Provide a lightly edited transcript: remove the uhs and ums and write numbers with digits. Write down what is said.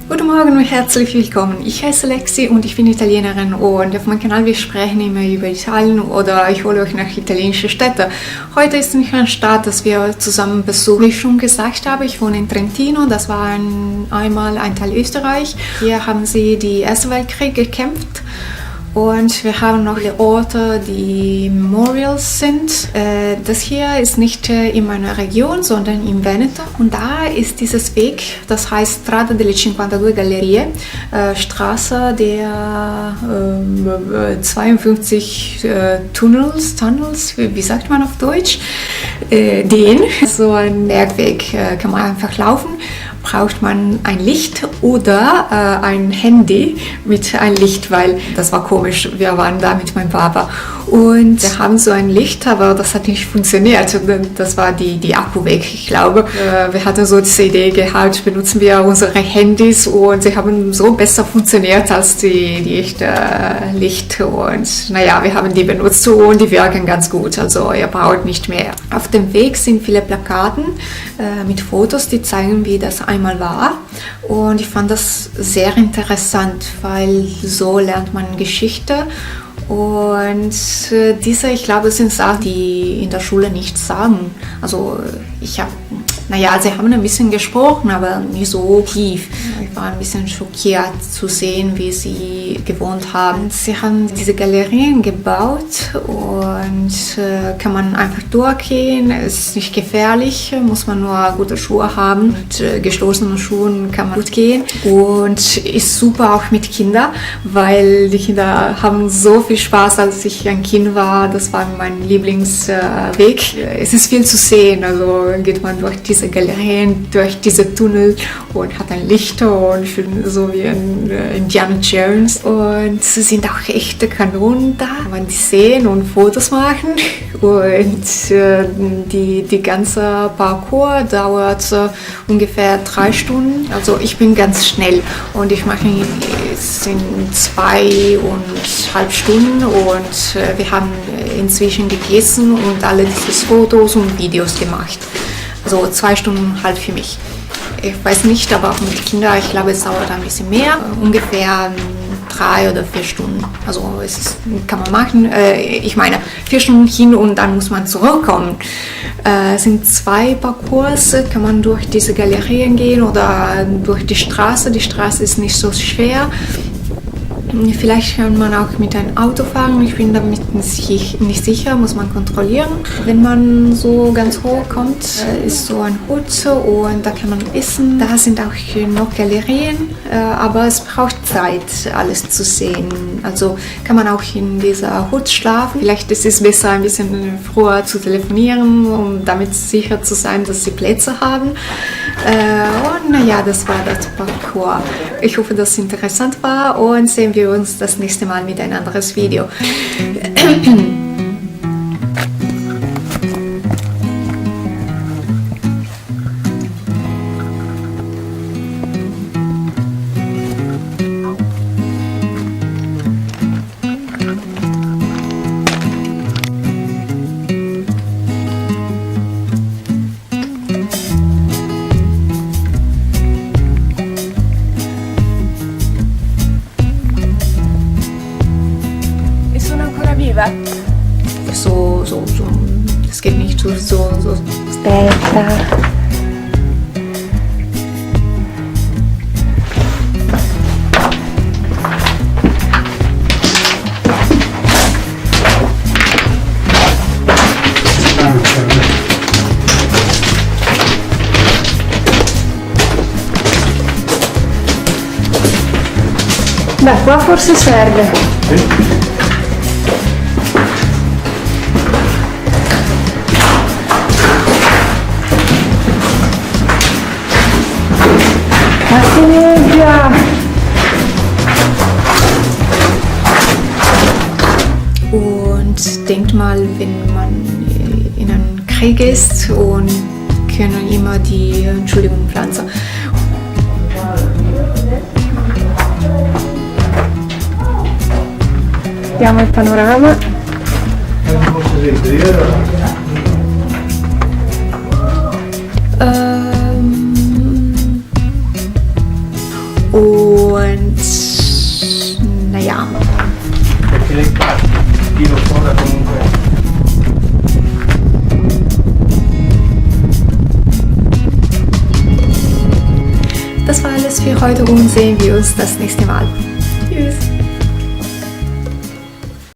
Guten Morgen und herzlich willkommen. Ich heiße Lexi und ich bin Italienerin und auf meinem Kanal wir sprechen immer über Italien oder ich hole euch nach italienischen Städten. Heute ist nicht eine Stadt, das wir zusammen besuchen. Wie ich schon gesagt habe, ich wohne in Trentino, das war einmal ein Teil Österreich. Hier haben sie den Ersten Weltkrieg gekämpft. Und wir haben noch die Orte, die Memorials sind. Das hier ist nicht in meiner Region, sondern in Veneto. Und da ist dieses Weg, das heißt Strada delle 52 Gallerie, Straße der 52 Tunnels, wie sagt man auf Deutsch? Den. So ein Bergweg kann man einfach laufen. Braucht man ein Licht oder ein Handy mit einem Licht, weil das war komisch. Wir waren da mit meinem Papa und wir haben so ein Licht, aber das hat nicht funktioniert. Das war die Akku weg, ich glaube. Wir hatten so diese Idee gehabt, benutzen wir unsere Handys und sie haben so besser funktioniert als die echte Licht. Und naja, wir haben die benutzt und die wirken ganz gut, also ihr braucht nicht mehr. Auf dem Weg sind viele Plakaten mit Fotos, die zeigen, wie das einmal war. Und ich fand das sehr interessant, weil so lernt man Geschichte. Und diese, ich glaube, sind Sachen, die in der Schule nicht sagen. Also sie haben ein bisschen gesprochen, aber nicht so tief. Ich war ein bisschen schockiert zu sehen, wie sie gewohnt haben. Sie haben diese Galerien gebaut und kann man einfach durchgehen. Es ist nicht gefährlich, muss man nur gute Schuhe haben. Mit geschlossenen Schuhen kann man gut gehen. Und ist super auch mit Kindern, weil die Kinder haben so viel Spaß, als ich ein Kind war. Das war mein Lieblingsweg. Es ist viel zu sehen, also geht man durch diese Galerien, durch diese Tunnel und hat ein Licht und so wie ein Indiana Jones. Und es sind auch echte Kanonen da, kann man die sehen und Fotos machen. Und die ganze Parcours dauert ungefähr 3 Stunden. Also ich bin ganz schnell und ich mache es in 2,5 Stunden und wir haben inzwischen gegessen und alle diese Fotos und Videos gemacht. Also 2,5 Stunden für mich. Ich weiß nicht, aber auch mit Kindern, ich glaube, es dauert ein bisschen mehr, ungefähr 3 oder 4 Stunden. Also kann man machen. Ich meine, 4 Stunden hin und dann muss man zurückkommen. Es sind 2 Parcours, kann man durch diese Galerien gehen oder durch die Straße. Die Straße ist nicht so schwer. Vielleicht kann man auch mit einem Auto fahren, ich bin damit nicht sicher, muss man kontrollieren. Wenn man so ganz hoch kommt, ist so ein Hut und da kann man essen. Da sind auch noch Galerien, aber es braucht Zeit, alles zu sehen. Also kann man auch in dieser Hut schlafen. Vielleicht ist es besser, ein bisschen früher zu telefonieren, um damit sicher zu sein, dass sie Plätze haben. Und naja, das war das Parcours. Ich hoffe, dass es interessant war und sehen wir uns das nächste Mal mit ein anderes Video. Das geht nicht so. Aspetta. Beh, qua forse serve. Und denkt mal, wenn man in einem Krieg ist und können immer die Pflanzen. Vediamo il panorama. Und naja. Perché le parti, tiro fuori comunque. Das war alles für heute und sehen wir uns das nächste Mal. Tschüss!